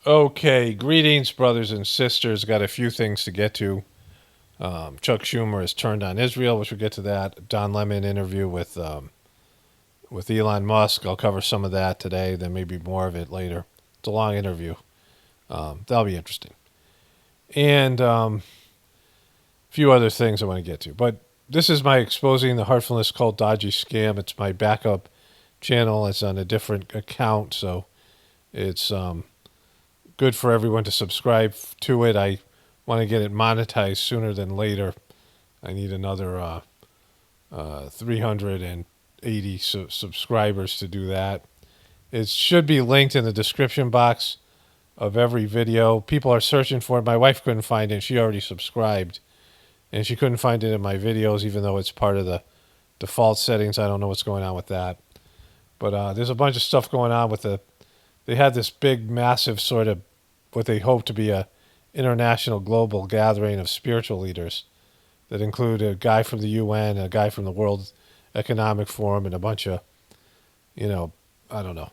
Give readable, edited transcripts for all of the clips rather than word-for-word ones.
Okay, greetings, brothers and sisters. Got a few things to get to. Chuck Schumer has turned on Israel, which we'll get to that. Don Lemon interview with Elon Musk. I'll cover some of that today. Then maybe more of it later. It's a long interview. That'll be interesting. And a few other things I want to get to. But this is my exposing the Heartfulness Cult Dodgy Scam. It's my backup channel. It's on a different account, so it's good for everyone to subscribe to it. I want to get it monetized sooner than later. I need another 380 subscribers to do that. It should be linked in the description box of every video. People are searching for it. My wife couldn't find it. She already subscribed, and she couldn't find it in my videos, even though it's part of the default settings. I don't know what's going on with that. But there's a bunch of stuff going on with they had this big, massive sort of what they hope to be a international global gathering of spiritual leaders that include a guy from the UN, a guy from the World Economic Forum, and a bunch of, I don't know,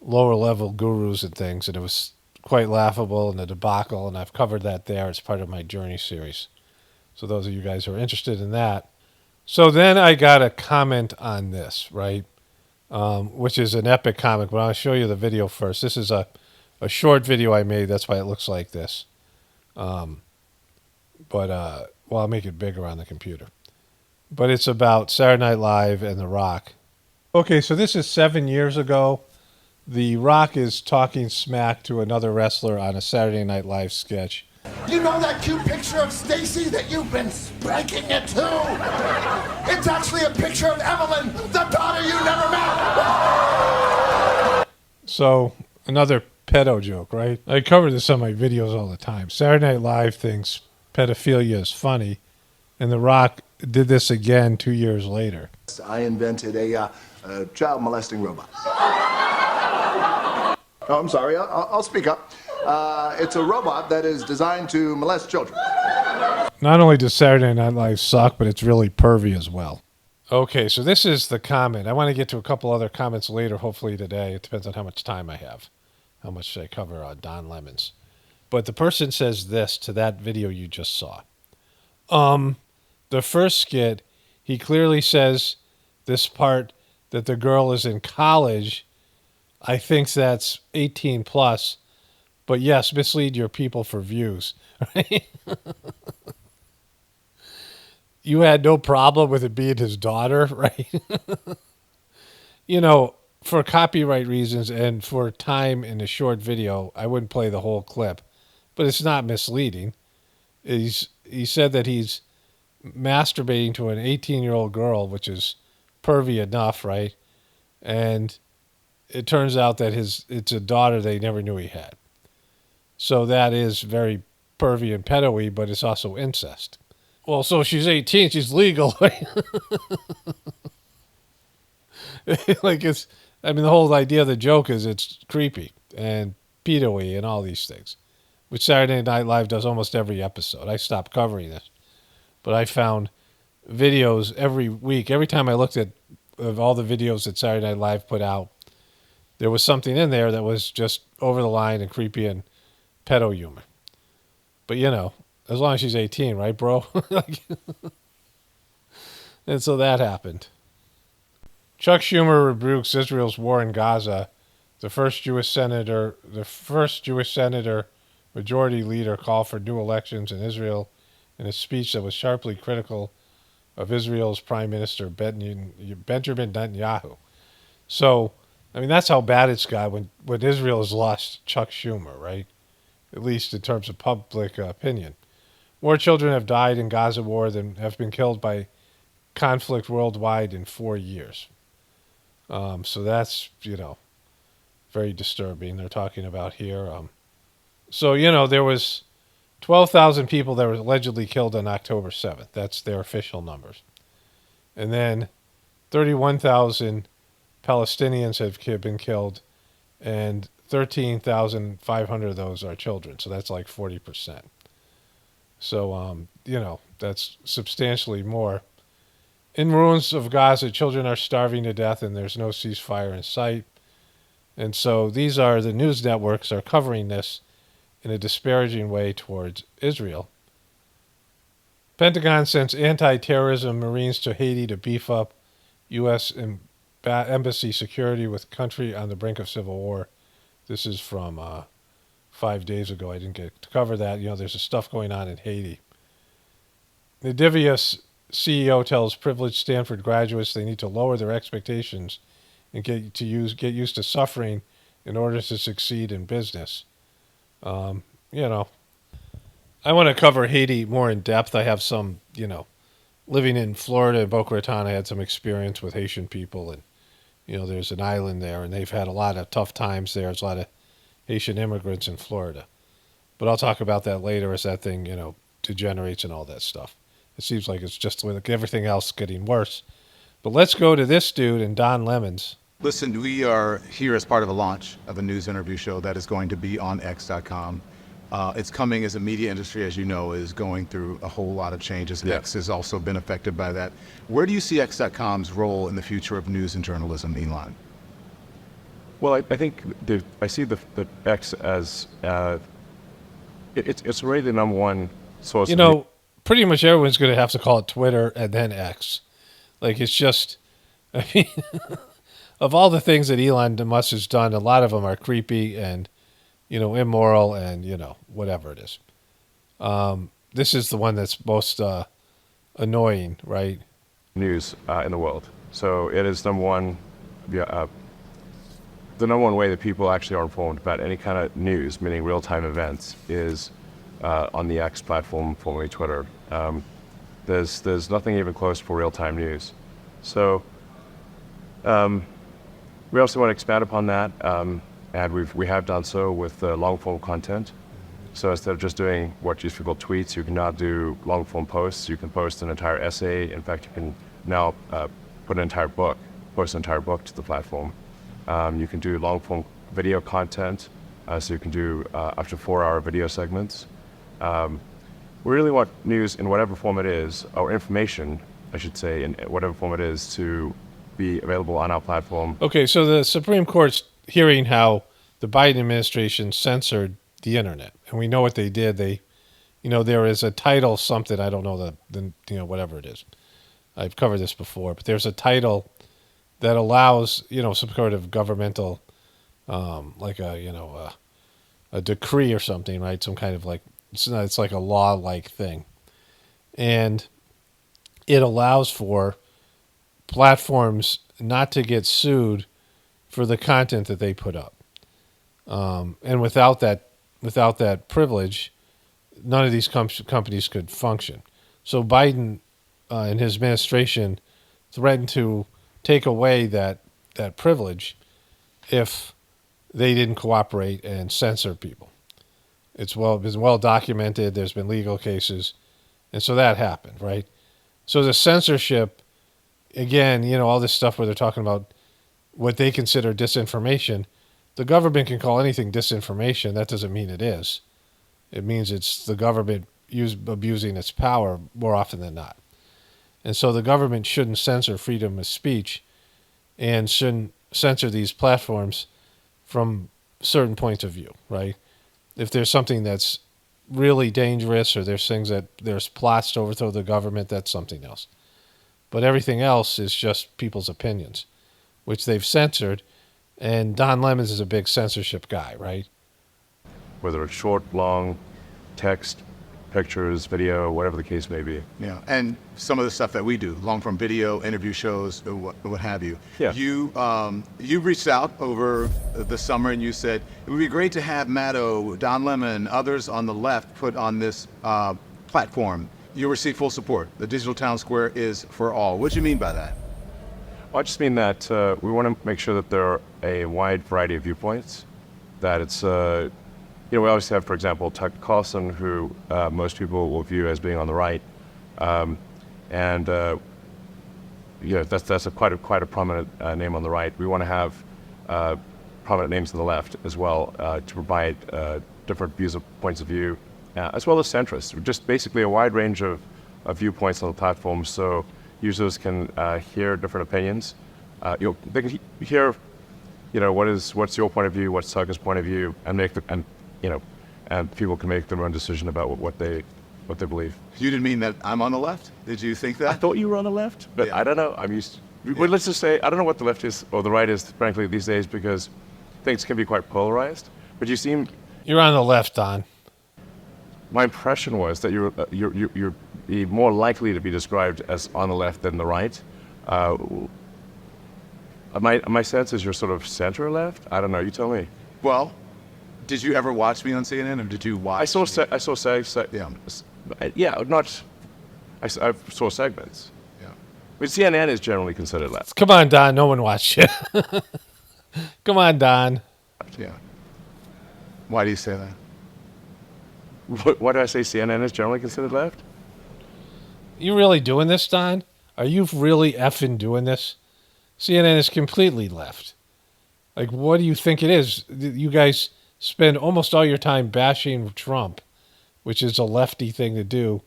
lower level gurus and things. And it was quite laughable and a debacle. And I've covered that there as part of my Journey series. So those of you guys who are interested in that. So then I got a comment on this, right? Which is an epic comic, but I'll show you the video first. This is a short video I made. That's why it looks like this. I'll make it bigger on the computer. But it's about Saturday Night Live and The Rock. Okay, so this is 7 years ago. The Rock is talking smack to another wrestler on a Saturday Night Live sketch. You know that cute picture of Stacy that you've been spanking it to? It's actually a picture of Evelyn, the daughter you never met. So, another pedo joke, right? I cover this on my videos all the time. Saturday Night Live thinks pedophilia is funny, and The Rock did this again 2 years later. I invented a child molesting robot. Oh, I'm sorry, I'll speak up. It's a robot that is designed to molest children. Not only does Saturday Night Live suck, but it's really pervy as well. Okay, so this is the comment. I want to get to a couple other comments later, hopefully today. It depends on how much time I have, how much I cover Don Lemon's. But the person says this to that video you just saw. The first skit, he clearly says this part that the girl is in college. I think that's 18 plus. But yes, mislead your people for views. Right? You had no problem with it being his daughter, right? For copyright reasons and for time in a short video, I wouldn't play the whole clip. But it's not misleading. He said that he's masturbating to an 18-year-old girl, which is pervy enough, right? And it turns out that it's a daughter they never knew he had. So that is very pervy and pedo-y, but it's also incest. Well, so she's 18, she's legal. The whole idea of the joke is it's creepy and pedo-y and all these things, which Saturday Night Live does almost every episode. I stopped covering this, but I found videos every week. Every time I looked at all the videos that Saturday Night Live put out, there was something in there that was just over the line and creepy and pedo humor. But, as long as she's 18, right, bro? And so that happened. Chuck Schumer rebukes Israel's war in Gaza. The first Jewish senator, majority leader, called for new elections in Israel in a speech that was sharply critical of Israel's Prime Minister Benjamin Netanyahu. So, that's how bad it's got when Israel has lost Chuck Schumer, right? At least in terms of public opinion. More children have died in Gaza war than have been killed by conflict worldwide in 4 years. So that's, very disturbing. They're talking about here. There was 12,000 people that were allegedly killed on October 7th. That's their official numbers. And then 31,000 Palestinians have been killed, and 13,500 of those are children. So that's like 40%. So, that's substantially more. In ruins of Gaza, children are starving to death and there's no ceasefire in sight. And so these are the news networks are covering this in a disparaging way towards Israel. Pentagon sends anti-terrorism Marines to Haiti to beef up U.S. embassy security with country on the brink of civil war. This is from 5 days ago. I didn't get to cover that. There's stuff going on in Haiti. Nadivia's CEO tells privileged Stanford graduates they need to lower their expectations and get used to suffering in order to succeed in business. You know, I want to cover Haiti more in depth. I have some, living in Florida and Boca Raton, I had some experience with Haitian people, and there's an island there, and they've had a lot of tough times there. There's a lot of Haitian immigrants in Florida, but I'll talk about that later as that thing, degenerates and all that stuff. It seems like it's just like everything else getting worse. But let's go to this dude and Don Lemons. Listen, we are here as part of a launch of a news interview show that is going to be on X.com. It's coming as a media industry, as you know, is going through a whole lot of changes. Yeah. X has also been affected by that. Where do you see X.com's role in the future of news and journalism, Elon? Well, I think I see the X as it's already the number one source. Pretty much everyone's going to have to call it Twitter and then X. Like, it's just, I mean, of all the things that Elon Musk has done, a lot of them are creepy and, immoral and, whatever it is. This is the one that's most annoying, right? News in the world. So it is number one, the number one way that people actually are informed about any kind of news, meaning real-time events, is on the X platform, formerly Twitter. There's nothing even close for real-time news. So we also want to expand upon that, and we have done so with long-form content. So instead of just doing what used to be called tweets, you can now do long-form posts. You can post an entire essay. In fact, you can now post an entire book to the platform. You can do long-form video content, so you can do up to 4-hour video segments. We really want news in whatever form it is, or information, I should say, in whatever form it is, to be available on our platform. Okay, so the Supreme Court's hearing how the Biden administration censored the internet, and we know what they did. They, there is a title something, I don't know the whatever it is. I've covered this before, but there's a title that allows, some sort of governmental, like a decree or something, right? Some kind of like, it's like a law-like thing. And it allows for platforms not to get sued for the content that they put up. And without that privilege, none of these companies could function. So Biden and his administration threatened to take away that privilege if they didn't cooperate and censor people. It's been well documented. There's been legal cases. And so that happened, right? So the censorship, again, all this stuff where they're talking about what they consider disinformation, the government can call anything disinformation. That doesn't mean it is. It means it's the government abusing its power more often than not. And so the government shouldn't censor freedom of speech and shouldn't censor these platforms from certain points of view, right? If there's something that's really dangerous or there's plots to overthrow the government, that's something else. But everything else is just people's opinions, which they've censored. And Don Lemons is a big censorship guy, right? Whether it's short, long, text, pictures, video, whatever the case may be. Yeah, and some of the stuff that we do, long-form video, interview shows, what have you. Yeah. You reached out over the summer and you said, it would be great to have Maddow, Don Lemon, others on the left put on this platform. You received full support. The digital town square is for all. What do you mean by that? Well, I just mean that we want to make sure that there are a wide variety of viewpoints, that it's we always have, for example, Tucker Carlson, who most people will view as being on the right, that's quite a prominent name on the right. We want to have prominent names on the left as well to provide different points of view, as well as centrists. Just basically a wide range of viewpoints on the platform, so users can hear different opinions. They can hear what's your point of view, what's Tucker's point of view, and and people can make their own decision about what they believe. You didn't mean that I'm on the left? Did you think that? I thought you were on the left, but Yeah. I don't know. Well, let's just say I don't know what the left is or the right is, frankly, these days, because things can be quite polarized. But You're on the left, Don. my impression was that you're more likely to be described as on the left than the right. My sense is you're sort of center left. I don't know. You tell me. Well, did you ever watch me on CNN, or did you watch? I saw Yeah. yeah, not. I saw segments. Yeah. But CNN is generally considered left. Come on, Don. No one watched you. Come on, Don. Yeah. Why do you say that? Why do I say CNN is generally considered left? You really doing this, Don? Are you really effing doing this? CNN is completely left. Like, what do you think it is? You guys spend almost all your time bashing Trump, which is a lefty thing to do,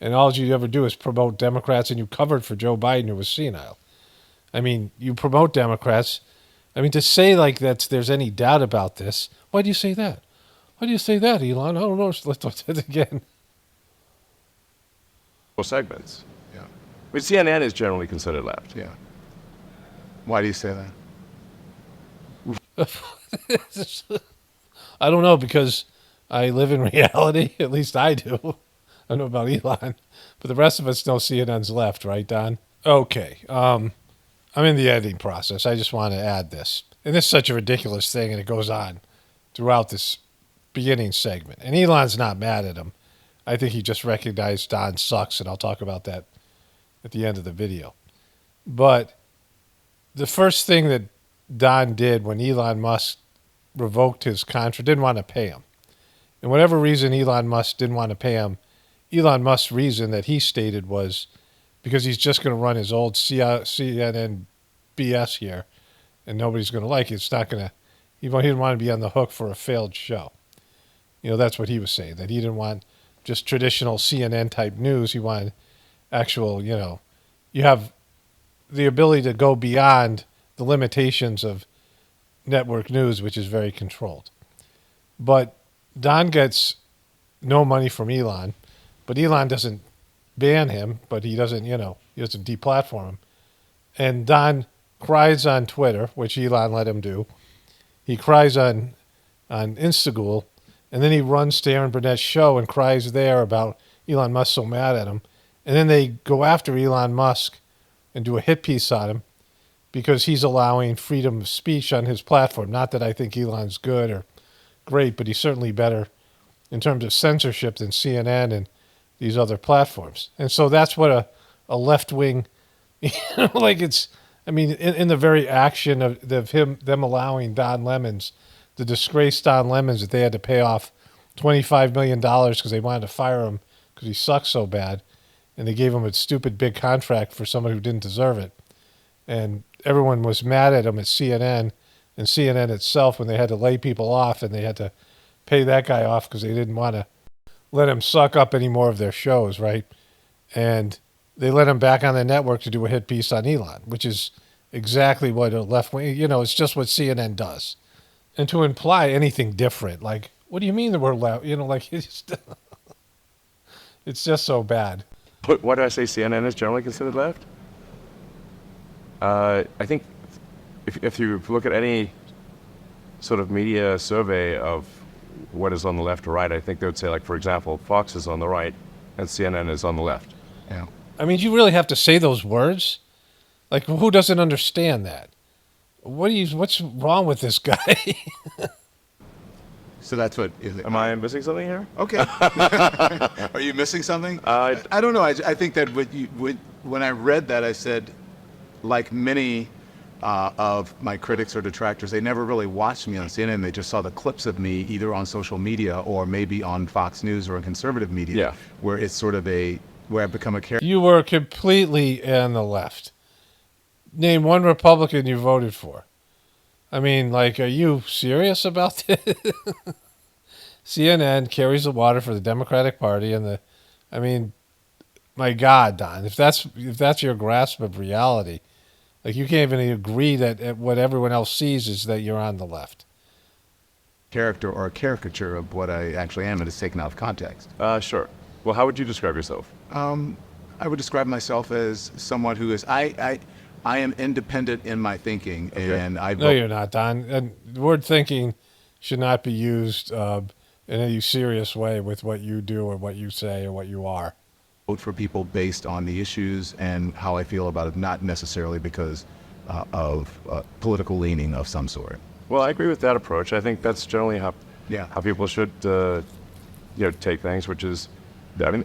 and all you ever do is promote Democrats, and you covered for Joe Biden, who was senile. I mean, you promote Democrats. I mean, to say like that there's any doubt about this, why do you say that? Why do you say that, Elon? I don't know. Let's do it again. Or segments. Yeah. But CNN is generally considered left. Yeah. Why do you say that? I don't know, because I live in reality. At least I do. I don't know about Elon, but the rest of us know CNN's left, right, Don? Okay. I'm in the editing process. I just want to add this. And this is such a ridiculous thing, and it goes on throughout this beginning segment. And Elon's not mad at him. I think he just recognized Don sucks, and I'll talk about that at the end of the video. But the first thing that Don did when Elon Musk revoked his contract, didn't want to pay him. And whatever reason Elon Musk didn't want to pay him, Elon Musk's reason that he stated was because he's just going to run his old CNN BS here, and nobody's going to like it. It's not going to. He didn't want to be on the hook for a failed show. That's what he was saying. That he didn't want just traditional CNN type news. He wanted actual. You have the ability to go beyond the limitations of network news, which is very controlled. But Don gets no money from Elon, but Elon doesn't ban him, but he doesn't deplatform him. And Don cries on Twitter, which Elon let him do. He cries on Instagram, and then he runs to Aaron Burnett's show and cries there about Elon Musk so mad at him. And then they go after Elon Musk and do a hit piece on him because he's allowing freedom of speech on his platform. Not that I think Elon's good or great, but he's certainly better in terms of censorship than CNN and these other platforms. And so that's what a left-wing, like it's, I mean, in the very action of them allowing Don Lemons, the disgraced Don Lemons, that they had to pay off $25 million because they wanted to fire him because he sucks so bad. And they gave him a stupid big contract for someone who didn't deserve it. And everyone was mad at him at CNN and CNN itself when they had to lay people off and they had to pay that guy off because they didn't want to let him suck up any more of their shows, right? And they let him back on the network to do a hit piece on Elon, which is exactly what a left wing, it's just what CNN does. And to imply anything different, like, what do you mean that we're left? It's just so bad. But why do I say CNN is generally considered left? I think if you look at any sort of media survey of what is on the left or right, I think they would say, like, for example, Fox is on the right and CNN is on the left. Yeah. I mean, you really have to say those words? Like, who doesn't understand that? What's wrong with this guy? So that's what. Am I missing something here? Okay. Are you missing something? I don't know. I think that when I read that, I said, like many of my critics or detractors, they never really watched me on CNN. They just saw the clips of me either on social media or maybe on Fox News or in conservative media, where it's sort of where I've become a character. You were completely on the left. Name one Republican you voted for. I mean, like, are you serious about this? CNN carries the water for the Democratic Party, and my God, Don, if that's your grasp of reality, Like you can't even agree that what everyone else sees is that you're on the left. Character or a caricature of what I actually am, and it's taken out of context. Sure. Well, how would you describe yourself? I would describe myself as someone who is I am independent in my thinking, and I No, you're not, Don. And the word thinking should not be used in any serious way with what you do or what you say or what you are. vote for people based on the issues and how I feel about it, not necessarily because of political leaning of some sort. Well, I agree with that approach. I think that's generally how people should take things, which is, I mean,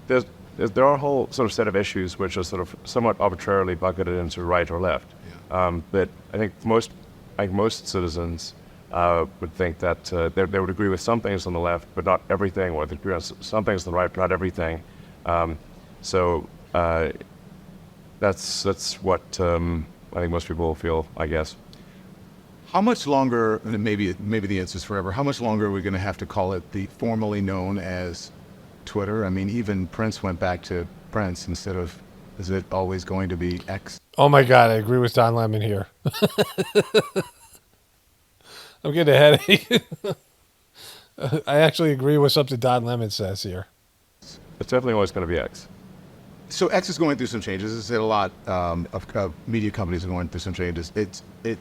there are a whole sort of set of issues which are sort of somewhat arbitrarily bucketed into right or left. But I think most citizens would think that they would agree with some things on the left, but not everything, or they agree on some things on the right, but not everything. So that's what I think most people feel, I guess. How much longer, and maybe the answer is forever, how much longer are we going to have to call it the formerly known as Twitter? I mean, even Prince went back to Prince instead of, is it always going to be X? Oh my God, I agree with Don Lemon here. I'm getting a headache. I actually agree with something Don Lemon says here. It's definitely always going to be X. So X is going through some changes. As I said, a lot of media companies are going through some changes.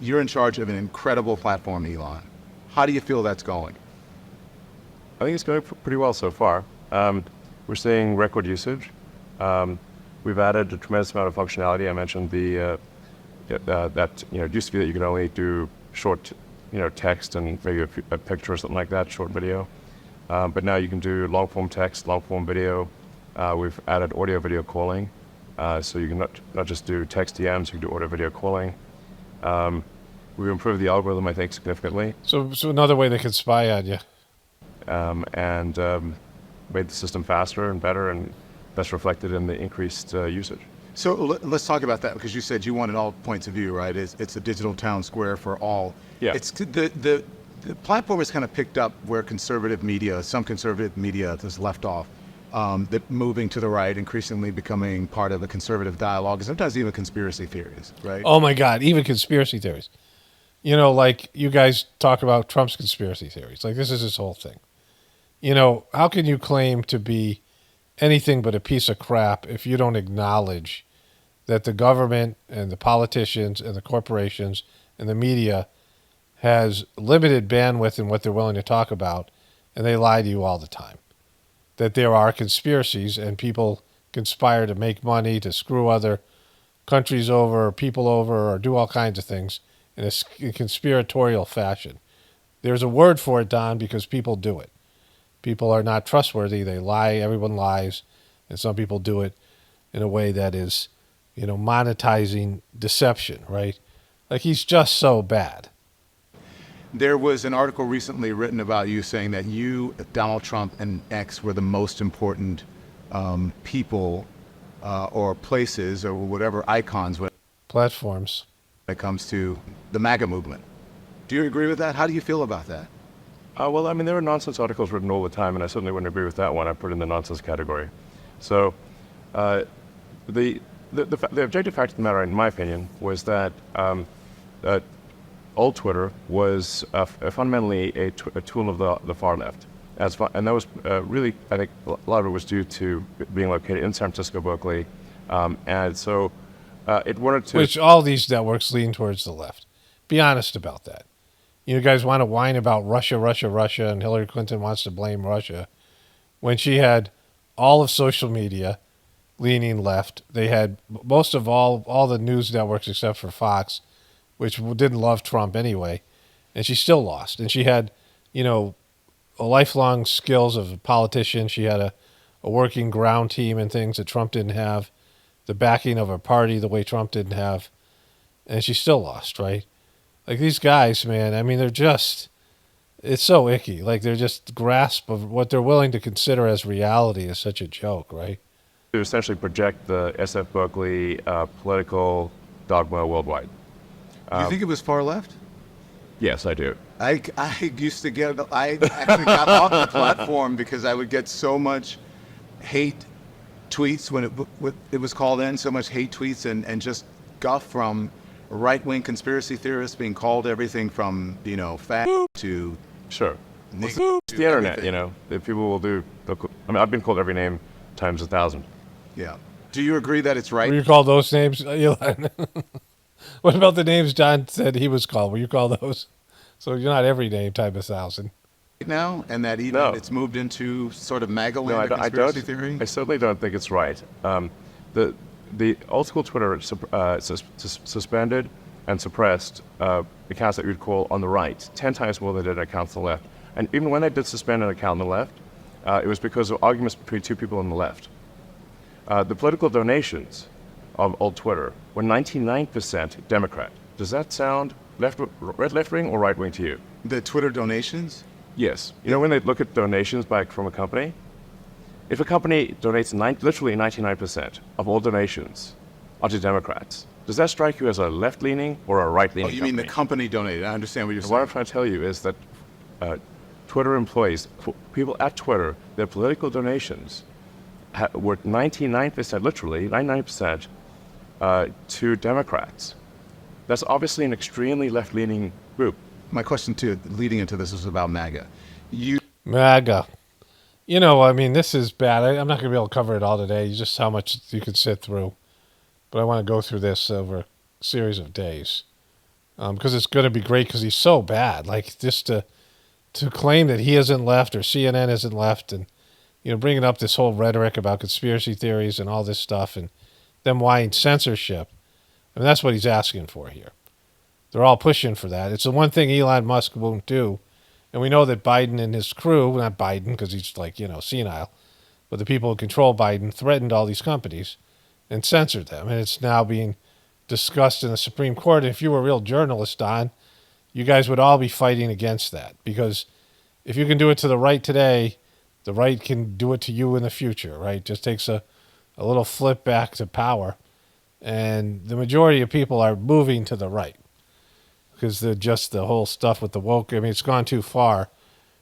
You're in charge of an incredible platform, Elon. How do you feel that's going? I think it's going pretty well so far. We're seeing record usage. We've added a tremendous amount of functionality. I mentioned that it used to be that you could only do short, text and maybe a picture or something like that, short video. But now you can do long form text, long form video. We've added audio video calling, so you can not just do text DMs, you can do audio video calling. We've improved the algorithm, I think, significantly. So another way they can spy on you. And made the system faster and better, and that's reflected in the increased usage. So let's talk about that, because you said you wanted all points of view, right? It's a digital town square for all. Yeah. It's the platform has kind of picked up where some conservative media has left off. That moving to the right, increasingly becoming part of a conservative dialogue, and sometimes even conspiracy theories, right? Oh my God, even conspiracy theories. Like you guys talk about Trump's conspiracy theories. Like this is his whole thing. How can you claim to be anything but a piece of crap if you don't acknowledge that the government and the politicians and the corporations and the media has limited bandwidth in what they're willing to talk about, and they lie to you all the time? That there are conspiracies and people conspire to make money, to screw other countries over or people over or do all kinds of things in a conspiratorial fashion. There's a word for it, Don, because people do it. People are not trustworthy. They lie. Everyone lies. And some people do it in a way that is, monetizing deception, right? Like he's just so bad. There was an article recently written about you saying that you, Donald Trump, and X were the most important people or places or whatever icons when Platforms. it comes to the MAGA movement. Do you agree with that? How do you feel about that? Well, I mean, there are nonsense articles written all the time, and I certainly wouldn't agree with that one. I put it in the nonsense category. So the objective fact of the matter, in my opinion, was that old Twitter was fundamentally a tool of the far left. And that was really, I think, a lot of it was due to being located in San Francisco, Berkeley. And so it wanted to... Which all these networks lean towards the left. Be honest about that. You guys want to whine about Russia, and Hillary Clinton wants to blame Russia. When she had all of social media leaning left, they had most of all the news networks except for Fox, which didn't love Trump anyway, and she still lost. And she had, a lifelong skills of a politician. She had a working ground team and things that Trump didn't have, the backing of her party the way Trump didn't have, and she still lost, right? Like these guys, man, I mean, it's so icky. Like they're just grasp of what they're willing to consider as reality is such a joke, right? To essentially project the SF Berkeley political dogma worldwide. You think it was far left? Yes, I do. I used to I actually got off the platform because I would get so much hate tweets when it was called in, so much hate tweets and just guff from right-wing conspiracy theorists being called everything from, fat to Sure. nigger It's to the internet, everything. you know. If people will do, I mean, I've been called every name times 1,000. Yeah. Do you agree that it's Were right? you called those names, Elon? What about the names John said he was called? Were you called those? So you're not every name times 1,000. Now, and that even No. it's moved into sort of MAGA No, land of I conspiracy don't. theory? I certainly don't think it's right. The the old school Twitter suspended and suppressed accounts that you'd call on the right 10 times more than they did accounts on the left. And even when they did suspend an account on the left, it was because of arguments between two people on the left. The political donations of old Twitter were 99% Democrat. Does that sound left wing or right wing to you? The Twitter donations? Yes. You know when they look at donations from a company? If a company donates literally 99% of all donations are to Democrats, does that strike you as a left-leaning or a right-leaning Oh, you company? mean the company donated. I understand what you're What saying. I'm trying to tell you is that Twitter employees, people at Twitter, their political donations were 99%, literally 99%, to Democrats. That's obviously an extremely left-leaning group. My question leading into this was about MAGA. MAGA. You know, I mean, this is bad. I'm not going to be able to cover it all today, just how much you could sit through. But I want to go through this over a series of days. Because it's going to be great because he's so bad. Like, just to claim that he isn't left or CNN isn't left and, bringing up this whole rhetoric about conspiracy theories and all this stuff and them wanting censorship. I mean, that's what he's asking for here. They're all pushing for that. It's the one thing Elon Musk won't do. And we know that Biden and his crew, not Biden because he's like, senile, but the people who control Biden threatened all these companies and censored them. And it's now being discussed in the Supreme Court. And if you were a real journalist, Don, you guys would all be fighting against that. Because if you can do it to the right today, the right can do it to you in the future, right? It just takes a little flip back to power. And the majority of people are moving to the right. Because they're just the whole stuff with the woke. I mean, it's gone too far,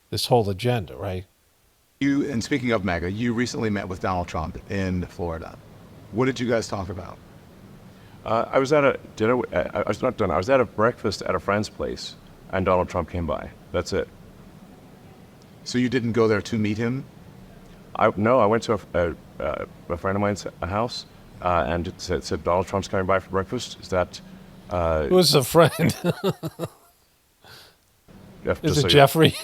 this whole agenda, right? And speaking of MAGA, you recently met with Donald Trump in Florida. What did you guys talk about? I was at a dinner. I was not done. I was at a breakfast at a friend's place, and Donald Trump came by. That's it. So you didn't go there to meet him? No, I went to a friend of mine's house, and it said Donald Trump's coming by for breakfast. Is that? Who's the friend? Is it Jeffrey?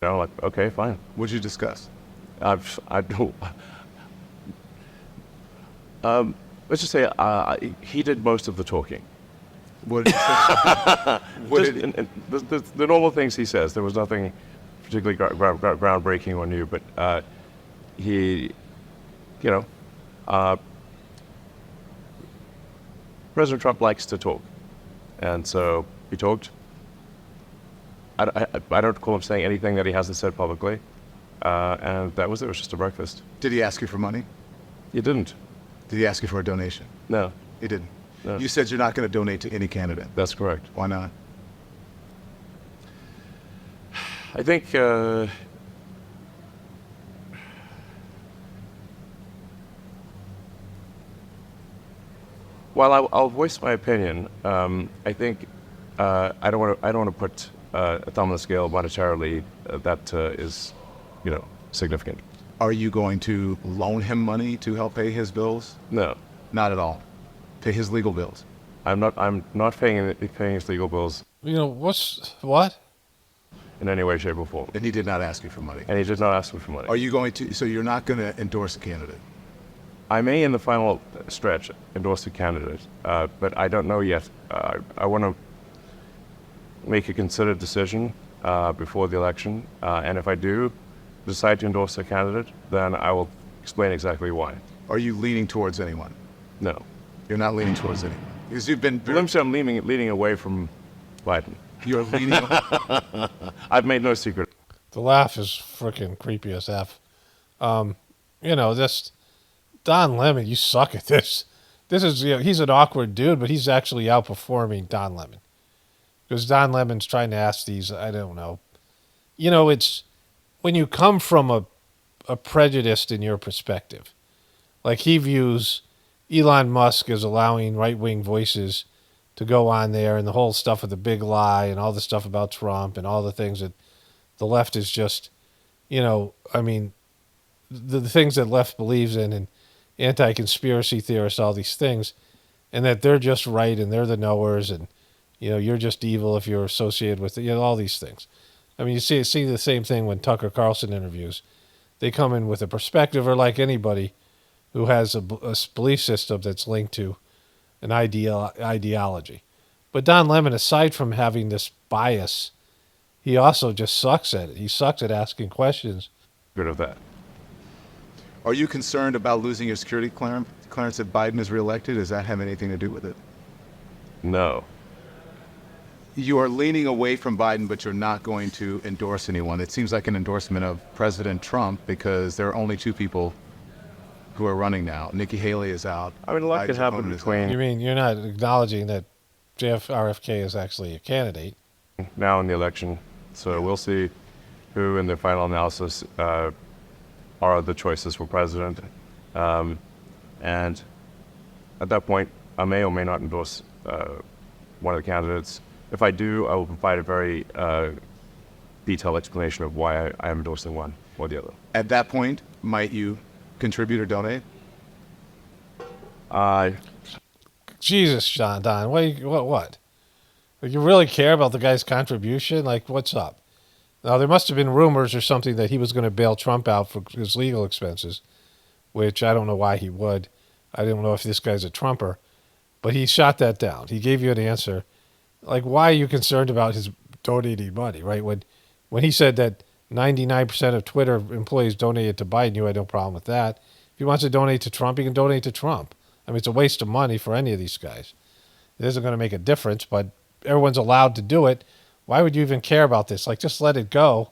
Like, okay, fine. What did you discuss? I don't. Let's just say he did most of the talking. What did you say? The normal things he says. There was nothing particularly groundbreaking or new, but he, President Trump likes to talk, and so he talked. I don't recall him saying anything that he hasn't said publicly, and that was it. It was just a breakfast. Did he ask you for money? He didn't. Did he ask you for a donation? No, He didn't. No. You said you're not going to donate to any candidate. that's correct. Why not? I think while I'll voice my opinion, I think I don't want to put a thumb on the scale monetarily that is, significant. Are you going to loan him money to help pay his bills? No, Not at all. Pay his legal bills. I'm not paying his legal bills What? in any way, shape, or form. And he did not ask you for money. And he did not ask me for money. Are you going to, so you're not going to endorse a candidate? I may, in the final stretch, endorse a candidate, but I don't know yet. I want to make a considered decision before the election, and if I do decide to endorse a candidate, then I will explain exactly why. Are you leaning towards anyone? No. You're not leaning towards anyone. Because you've been, Let me say I'm leaning away from Biden. you're leaning, I've made no secret. The laugh is freaking creepy as F. This Don Lemon, you suck at this. This is, he's an awkward dude, but he's actually outperforming Don Lemon. Because Don Lemon's trying to ask these, I don't know. It's when you come from a prejudice in your perspective. Like he views Elon Musk is allowing right-wing voices to go on there, and the whole stuff with the big lie and all the stuff about Trump and all the things that the left is just, I mean, the things that left believes in, and anti-conspiracy theorists, all these things, and that they're just right and they're the knowers, and you're just evil if you're associated with it, all these things. I mean, you see the same thing when Tucker Carlson interviews. They come in with a perspective, or like anybody who has a belief system that's linked to an ideology. But Don Lemon, aside from having this bias, he also just sucks at it. He sucks at asking questions. Good of that. Are you concerned about losing your security clearance if Biden is reelected? Does that have anything to do with it? No. You are leaning away from Biden, but you're not going to endorse anyone. It seems like an endorsement of President Trump because there are only two people who are running now. Nikki Haley is out. I mean, a lot could Biden's happen opponent is between You mean you're not acknowledging that RFK is actually a candidate? now and the election. So we'll see who, in the final analysis, are the choices for president. And at that point, I may or may not endorse one of the candidates. If I do, I will provide a very detailed explanation of why I am endorsing one or the other. At that point, might you contribute or donate? Jesus, Don, what? Like, you really care about the guy's contribution? Like, what's up? Now, there must have been rumors or something that he was going to bail Trump out for his legal expenses, which I don't know why he would. I don't know if this guy's a Trumper, but he shot that down. He gave you an answer. Like, why are you concerned about his donating money, right? When he said that 99% of Twitter employees donated to Biden, you had no problem with that. If he wants to donate to Trump, he can donate to Trump. I mean, it's a waste of money for any of these guys. It isn't going to make a difference, but everyone's allowed to do it. Why would you even care about this? Like, just let it go.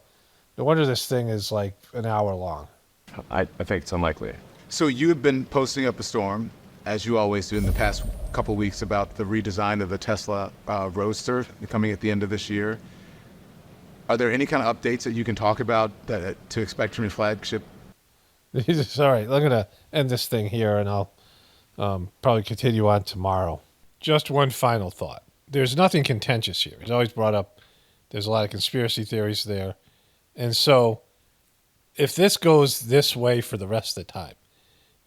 No wonder this thing is like an hour long. I think it's unlikely. So you have been posting up a storm, as you always do in the past couple of weeks, about the redesign of the Tesla Roadster coming at the end of this year. Are there any kind of updates that you can talk about to expect from your flagship? All right, I'm going to end this thing here, and I'll probably continue on tomorrow. Just one final thought. There's nothing contentious here. It's always brought up. There's a lot of conspiracy theories there. And so if this goes this way for the rest of the time,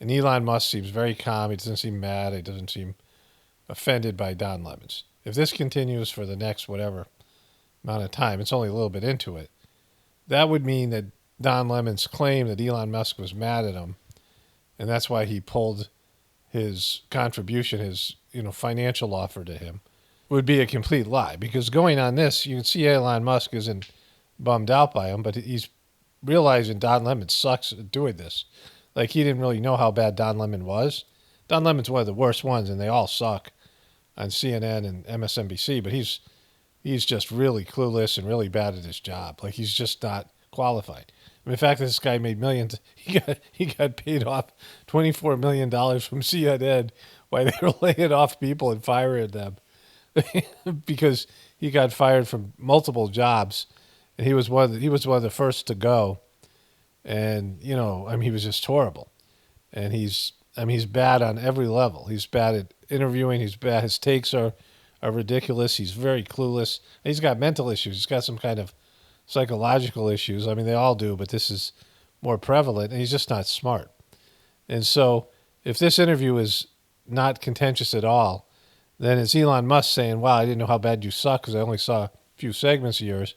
and Elon Musk seems very calm, he doesn't seem mad, he doesn't seem offended by Don Lemon's. If this continues for the next whatever amount of time, it's only a little bit into it, that would mean that Don Lemon's claim that Elon Musk was mad at him, and that's why he pulled his contribution, his financial offer to him, would be a complete lie. Because going on this, you can see Elon Musk isn't bummed out by him, but he's realizing Don Lemon sucks at doing this. Like, he didn't really know how bad Don Lemon was. Don Lemon's one of the worst ones, and they all suck on CNN and MSNBC, but he's just really clueless and really bad at his job. Like, he's just not qualified. I mean, the fact that this guy made millions, he got paid off $24 million from CNN while they were laying off people and firing them because he got fired from multiple jobs, and he was one of the first to go. And he was just horrible, and he's bad on every level. He's bad at interviewing. He's bad. His takes are ridiculous. He's very clueless. And he's got mental issues. He's got some kind of psychological issues. I mean, they all do, but this is more prevalent, and he's just not smart. And so if this interview is not contentious at all, then it's Elon Musk saying, wow, I didn't know how bad you suck because I only saw a few segments of yours.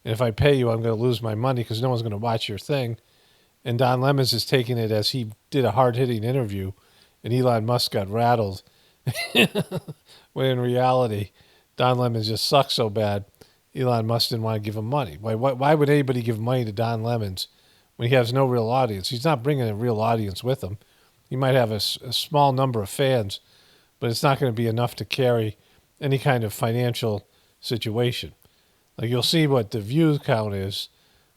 And if I pay you, I'm going to lose my money because no one's going to watch your thing. And Don Lemons is taking it as he did a hard-hitting interview, and Elon Musk got rattled. When in reality, Don Lemons just sucks so bad, Elon Musk didn't want to give him money. Why would anybody give money to Don Lemons when he has no real audience? He's not bringing a real audience with him. He might have a small number of fans, but it's not going to be enough to carry any kind of financial situation. Like, you'll see what the view count is.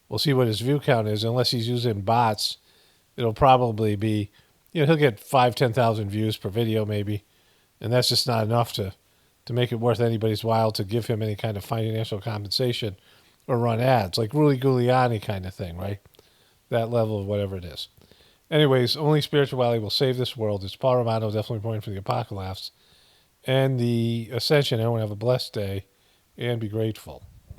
We'll see what his view count is. Unless he's using bots, it'll probably be, he'll get 10,000 views per video maybe. And that's just not enough to make it worth anybody's while to give him any kind of financial compensation or run ads, like Rudy Giuliani kind of thing, right? That level of whatever it is. Anyways, only spirituality will save this world. It's Paul Romano, definitely pointing for the apocalypse and the ascension. Everyone have a blessed day and be grateful.